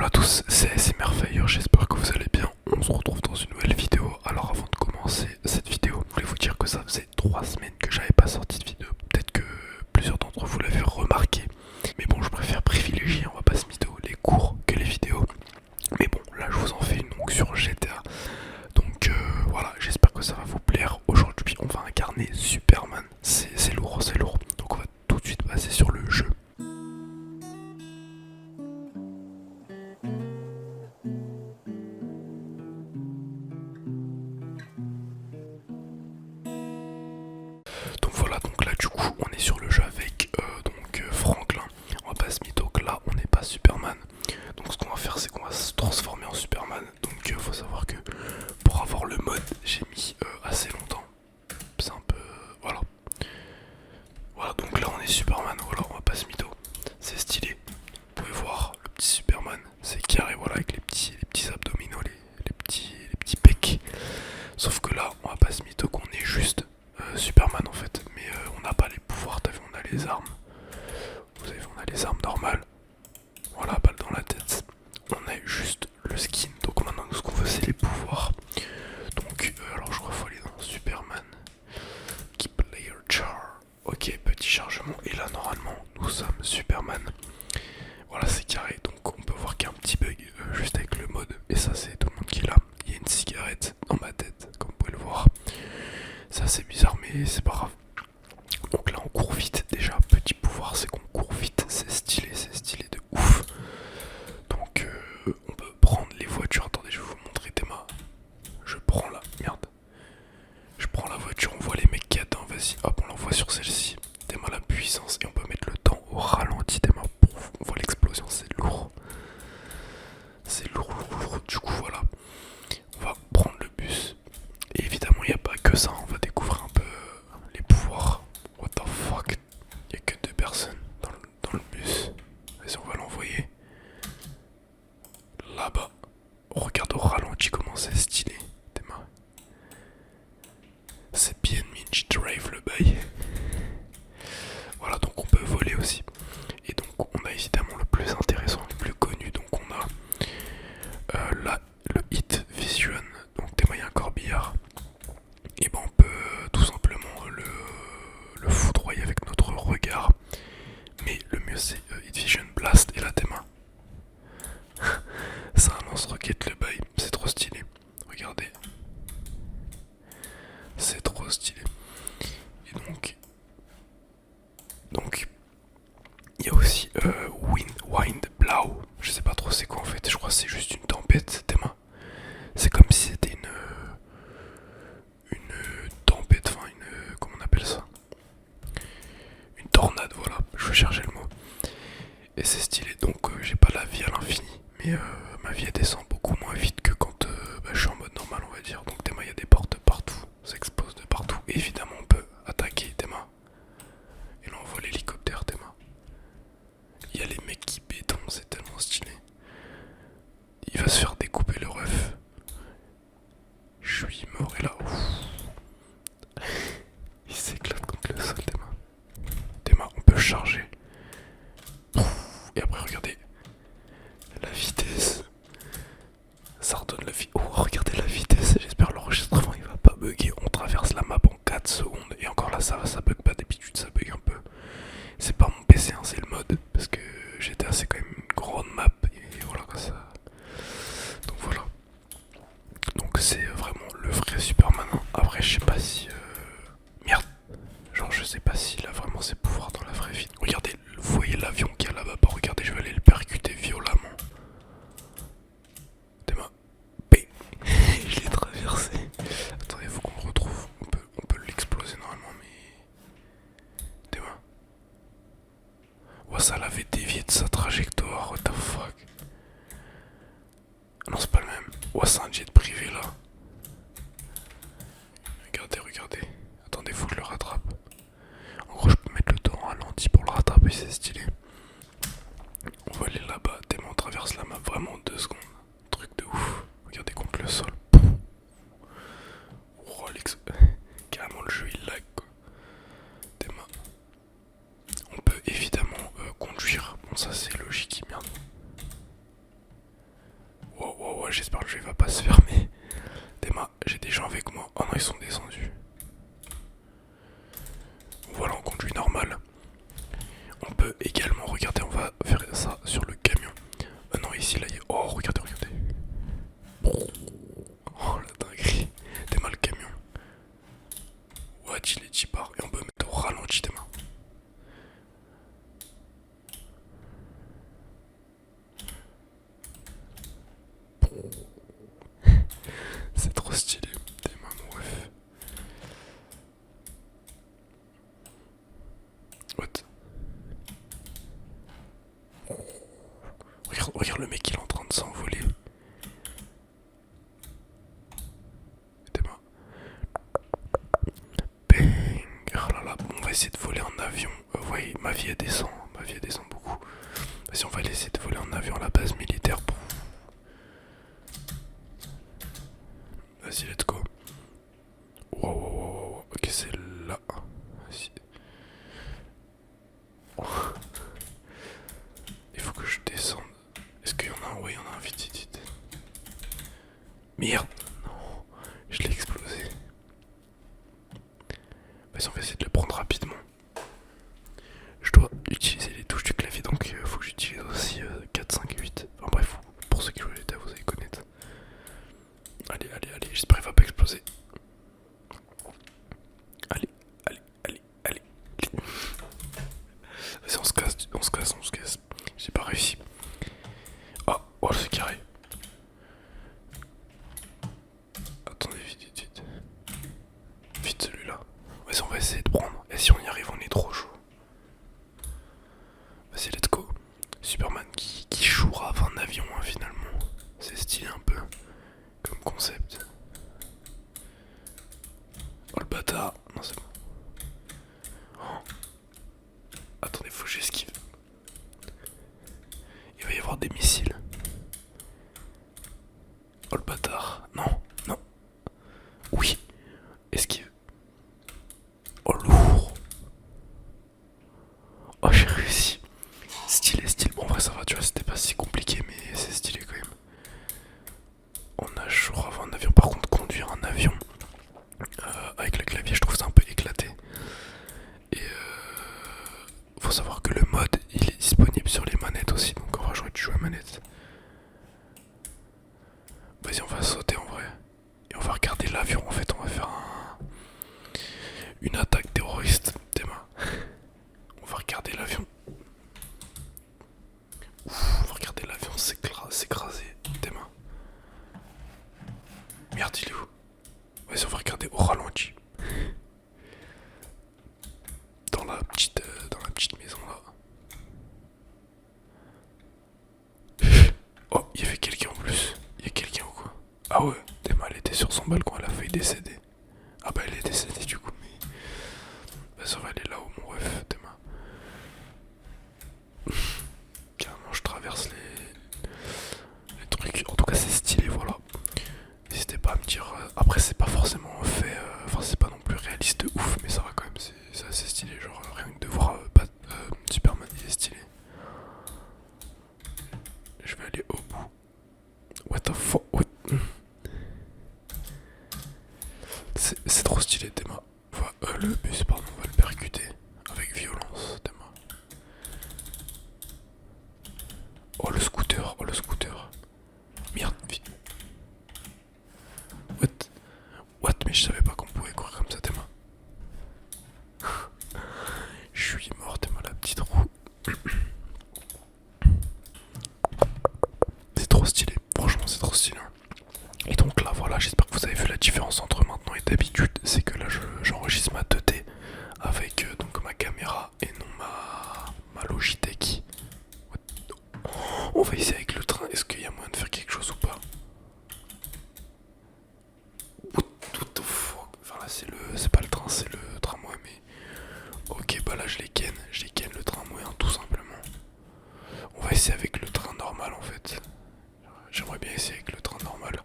Hello à tous, c'est ASMR, j'espère que vous allez bien. On se retrouve dans une nouvelle vidéo. Alors avant de commencer cette vidéo, je voulais vous dire que ça faisait 3 semaines que j'avais pas sorti de vidéo. Peut-être que plusieurs d'entre vous l'avez remarqué. Mais bon, je préfère privilégier, on va pas se mytho, les cours que les vidéos. Mais bon, là je vous en fais une donc sur GTA. Donc voilà, j'espère que ça va vous plaire. Aujourd'hui, on va incarner Superman. C'est lourd, c'est lourd. Donc on va tout de suite passer sur le jeu. Donc voilà, donc là du coup on est sur le jeu avec Franklin. On va pas se mytho que là on n'est pas Superman. Donc ce qu'on va faire c'est qu'on va se transformer en Superman. Donc faut savoir que pour avoir le mode j'ai mis assez longtemps. C'est un peu voilà. Voilà, donc là on est Superman, voilà, on va pas se mytho. C'est stylé. Vous pouvez voir le petit Superman, c'est carré, voilà, avec les petits abdominaux, les petits pecs. Sauf que là on va pas se mytho qu'on est juste Superman en fait, mais on n'a pas les pouvoirs, t'as vu, on a les armes. Vous avez vu, on a les armes normales. Voilà, balle dans la tête. On a juste le skin, donc maintenant nous ce qu'on veut c'est les pouvoirs. Donc alors je crois qu'il faut aller dans Superman. Keep player char. Ok, petit chargement, et là normalement nous sommes Superman. Voilà, c'est carré, donc on peut voir qu'il y a un petit bug juste avec le mode, et ça c'est tout le monde qui l'a. Il y a une cigarette dans ma tête, comme vous pouvez le voir. Ça c'est bizarre mais c'est pas grave. Donc là on court vite, déjà petit pouvoir c'est qu'on court vite, c'est stylé de ouf. Donc on peut prendre les voitures, attendez je vais vous montrer Théma. Je prends la merde. Je prends la voiture, on voit les mecs qui attendent, vas-y hop on l'envoie sur celle-ci. Théma la puissance et on peut mettre le temps au ralenti, Théma, pouf, on voit l'explosion, c'est lourd. C'est lourd, du coup voilà. On va prendre le bus. Et évidemment il n'y a pas que ça, on va découvrir un peu les pouvoirs. What the fuck. Il n'y a que 2 personnes dans le bus. Vas-y on va l'envoyer. Là-bas. On regarde au ralenti comment c'est stylé. C'est bien Minch Drive le bail. Voilà, donc on peut voler aussi. Et donc on a évidemment le plus intéressant, le plus connu. Donc on a là le Hit Vision. Donc Théma, il y a un corbillard. Et ben on peut tout simplement le foudroyer avec notre regard. Mais le mieux c'est Hit Vision Blast et là Théma. C'est un lance-roquette le bail, c'est trop stylé. Regardez. C'est trop stylé. Et donc il y a aussi Wind Blow. Je sais pas trop c'est quoi en fait. Je crois que c'est juste une tempête, Théma. C'est comme si c'était une tempête, enfin une comment on appelle ça, une tornade, voilà. Je vais chercher le mot. Et c'est stylé. Donc j'ai pas la vie à l'infini, mais ma vie elle descend beaucoup moins vite que quand je suis en mode normal, on va dire. Donc Théma, il y a des portes partout, ça explose de partout. Et évidemment on peut attaquer Théma. Et là on voit l'hélicoptère Théma. Il y a les mecs qui béton, c'est tellement stylé. Il va se faire découper le ref. Je suis mort et là. Ouf. Il s'éclate contre le sol Théma. Théma, on peut charger. Et après regardez la vitesse. Ça redonne la vie. Oh regardez la vitesse. J'espère l'enregistrement il va pas bugger. On traverse la map en 4 secondes. Et encore là ça va, ça bug pas, d'habitude ça bug un peu. C'est pas mon PC, hein, c'est le mode. Parce que GTA c'est quand même une grande map. Et voilà quoi ça. Donc voilà. Donc c'est vraiment le vrai Superman. Après je sais pas si... Merde. Genre je sais pas s'il a vraiment ses pouvoirs dans la vraie vie. Regardez, vous voyez l'avion qui est là-bas. Regardez, je vais aller le percuter violemment. Théma. P. Je l'ai traversé. Attendez, faut qu'on le retrouve. On peut l'exploser normalement, mais... Théma. Ouais, ça l'avait dévié de sa trajectoire. What the fuck. Ah non, c'est pas le même. Ouais, c'est un jet privé là. Regardez. Attendez, faut que je le rattrape. En gros, je peux mettre le temps en ralenti pour le rattraper, c'est stylé. On va aller là-bas. Théma, on traverse la map vraiment en 2 secondes. Truc de ouf. Regardez contre le sol. Oh, carrément, le jeu il lag quoi. Théma. On peut évidemment conduire. Bon, ça c'est logique, merde. Ouais, j'espère que le jeu va pas se fermer. Théma, j'ai des gens avec moi. Oh non, ils sont descendus. Voilà, on conduit normal. On peut également, regarder, on va faire ça sur le camion. Non, ici, là, il y a... Oh, regardez, regardez. Oh, la dinguerie. Théma, le camion. Ouais, il est 10 bar. Et on peut mettre au ralenti, Théma. C'est trop stylé. Théma, mon ref. What? Regarde, regarde le mec, il est en train de s'envoler. Théma. Bang. Oh là là, bon, on va essayer de voler en avion. Ouais, ma vie elle descend. Ma vie elle descend beaucoup. Vas-y, on va essayer de voler en avion à la base militaire. Vas-y, let's go. Wow, wow, wow, wow. Ok, c'est là. Vas-y. Oh. Il faut que je descende. Est-ce qu'il y en a un? Ouais, il y en a un, vite, vite, vite. Merde. Non, je l'ai explosé. Vas-y, on va essayer de le prendre rapidement. Je dois utiliser les touches du clavier, donc faut que j'utilise aussi 4, 5, 8. Enfin bref, pour ceux qui jouent à l'état, vous allez connaître. Allez, allez, allez, j'espère qu'il va pas exploser. Allez, allez, allez, allez. Vas-y, on se casse, on se casse, on se casse. J'ai pas réussi. Ah, oh, c'est carré. Attendez, vite, vite, vite. Vite celui-là. Vas-y, on va essayer de prendre. Et si on y arrive, on est trop chaud. Vas-y, let's go. Superman qui jouera un avion, hein, finalement. C'est stylé un peu comme concept. Oh le bâtard. Non, c'est bon. Oh. Attendez, faut que j'esquive. Il va y avoir des missiles. Oh le bâtard. Non, non. Oui. Esquive. Oh lourd. Oh j'ai réussi. Stylé, stylé. Bon en vrai ça va, tu vois, c'était pas si compliqué mais c'est stylé quand même. On a chaud avant un avion. Par contre conduire un avion avec le clavier je trouve ça un peu éclaté. Et faut savoir que le mode il est disponible sur les manettes aussi. Donc en vrai j'aurais dû jouer à manette. Vas-y on va sauter en vrai. Et on va regarder l'avion en fait. On va faire une attaque terroriste. Théma. On va regarder l'avion. On va regarder l'avion s'écraser. Théma. Merde, il est où? Vas-y, on va regarder au ralenti. Dans la petite maison là. Oh, il y avait quelqu'un en plus. Il y a quelqu'un ou quoi? Ah ouais, Théma, elle était sur son balcon, elle a failli décéder. Ah bah elle est décédée du coup, mais... Bah ça va aller là-haut mon ref, Théma. Carrément, je traverse les trucs. En tout cas, c'est stylé, voilà. N'hésitez pas à me dire. Après, c'est pas forcément fait. Enfin, c'est pas non plus réaliste de ouf, mais ça va quand même. C'est assez stylé. Genre, rien que de voir Superman, il est stylé. Je vais aller au bout. What the fuck? C'est trop stylé, Théma. Le bus, pardon, on va le percuter avec violence, Théma. Oh le scooter, oh le scooter. Merde, vite. What? Mais je savais pas qu'on pouvait courir comme ça, Théma. Je suis mort, Théma, la petite roue. C'est trop stylé, franchement c'est trop stylé. Et donc là voilà, j'espère que vous avez vu la différence entre maintenant et d'habitude. C'est que là j'enregistre ma 2D avec donc ma caméra et non ma Logitech. On va essayer avec le train, est-ce qu'il y a moyen de faire quelque chose ou pas? What the fuck? Enfin là c'est pas le train, c'est le tramway mais... Ok bah là je les ken le tramway hein, tout simplement. On va essayer avec le train normal en fait. J'aimerais bien essayer avec le train normal.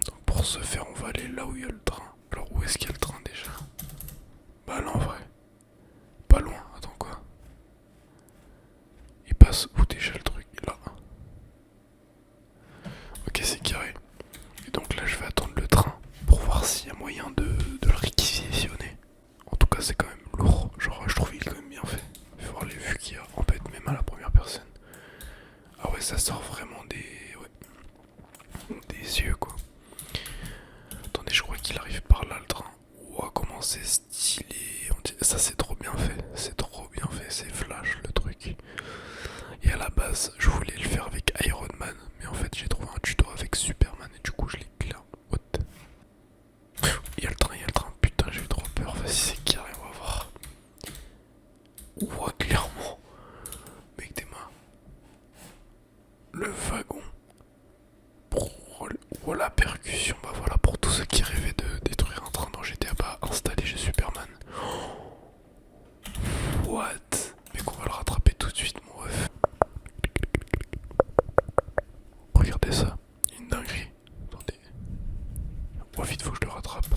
Donc pour ce faire on va aller là où il y a le train. Alors où est-ce qu'il y a le train déjà? Bah là en vrai. Pas loin, attends quoi? Il passe où déjà le truc? Là. Ok c'est sort vraiment des yeux quoi. Attendez, je crois qu'il arrive par là le train. Ouah, comment c'est stylé. Ça c'est trop bien fait. C'est trop bien fait. C'est flash le truc. Et à la base, je voulais le faire avec Iron Man. Mais en fait, j'ai trouvé un tuto avec Superman. Et du coup, je l'ai clear. What? Il y a le train, il y a le train. Putain, j'ai eu trop peur. Vas-y, c'est carré, on va voir. Ouah, clairement. Mec, t'es mains. Le wagon. Oh, la percussion. Bah voilà, pour tous ceux qui rêvaient de détruire un train dans GTA, bah installé chez Superman. What? Mais qu'on va le rattraper tout de suite, mon ref. Regardez ça. Une dinguerie. Attendez. Oh, vite, faut que je le rattrape.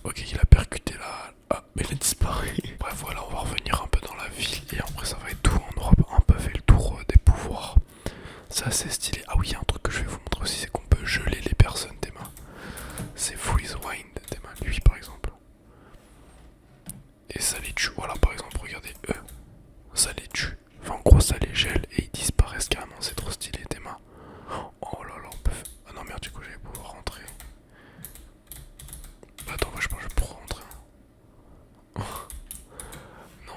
Ok, il a percuté là. Ah, mais il a disparu. Bref, voilà, on va revenir un peu dans la ville. Et après, ça va être tout. On aura un peu fait le tour des pouvoirs. C'est assez stylé. Ah oui, il y a un truc que je vais vous montrer aussi, c'est qu'on peut geler les personnes des mains. C'est freeze wind des mains, lui par exemple. Et ça les tue. Voilà, par exemple, regardez eux. Ça les tue. Enfin, en gros, ça les gèle et ils disparaissent carrément. C'est trop stylé des mains. Oh là là, on peut faire... Ah non, merde, du coup, j'allais pouvoir rentrer. Bah, attends, moi je pense que je vais pouvoir rentrer. Non.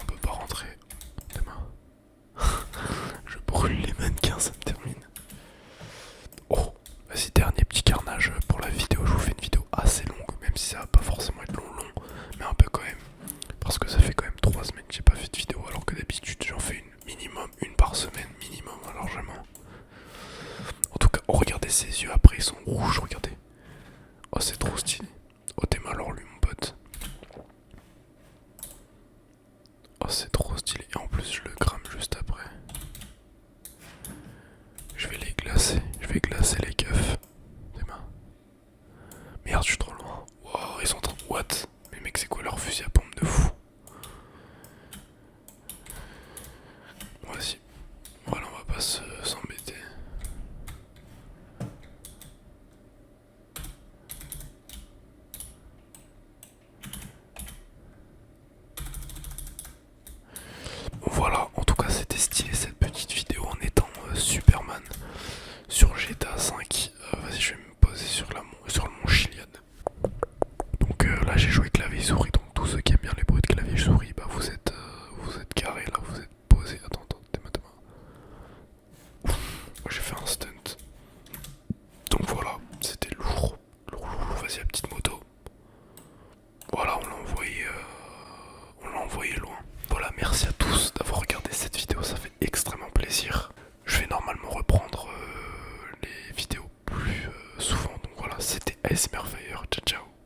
On peut pas rentrer. Des mains. Je brûle les mannequins, ça me termine. Oh, vas-y, dernier petit carnage pour la vidéo. Je vous fais une vidéo assez longue, même si ça va pas forcément être long, mais un peu quand même. Parce que ça fait quand même 3 semaines que j'ai pas fait de vidéo, alors que d'habitude j'en fais une par semaine, minimum, largement. En tout cas, oh, regardez ses yeux après, ils sont rouges, regardez. Oh, c'est trop stylé. Oh, t'es mal alors lui, mon pote. Oh, c'est trop stylé. Et en plus,